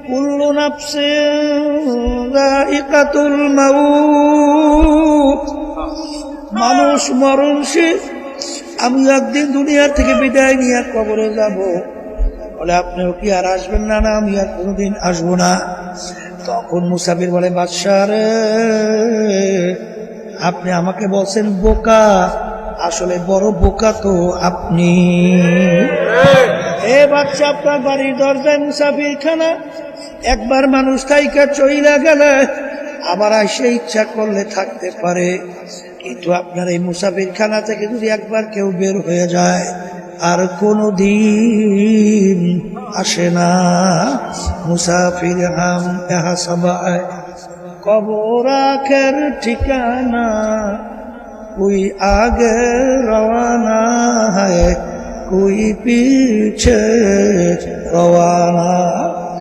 কুল্লু নাফসিন যায়িকাতুল মাউত, মানুষ মরণশীল, আমি একদিন দুনিয়ার থেকে বিদায় নিয়ে কবরে যাব। বলে আপনিও কি আর আসবেন না? না, আমি আর কোনোদিন আসবো না। তখন মুসাফির বলে, বাদশা রে, আপনি আমাকে বলছেন বোকা, আসলে বড় বোকা তো আপনি। এ বাচ্চা, আপনার বাড়ির দরজায় মুসাফির খানা, একবার মানুষ তাইকা চইলা গেলে আবার এসে ইচ্ছা করলে থাকতে পারে, কিন্তু আপনার এই মুসাফির খানা থেকে যদি একবার কেউ বের হয়ে যায় আর কোনদিন আসে না। মুসাফির হাম ইহা সবাই কবর আখের ঠিকানা, कोई आगे रवाना है कोई पीछे रवाना।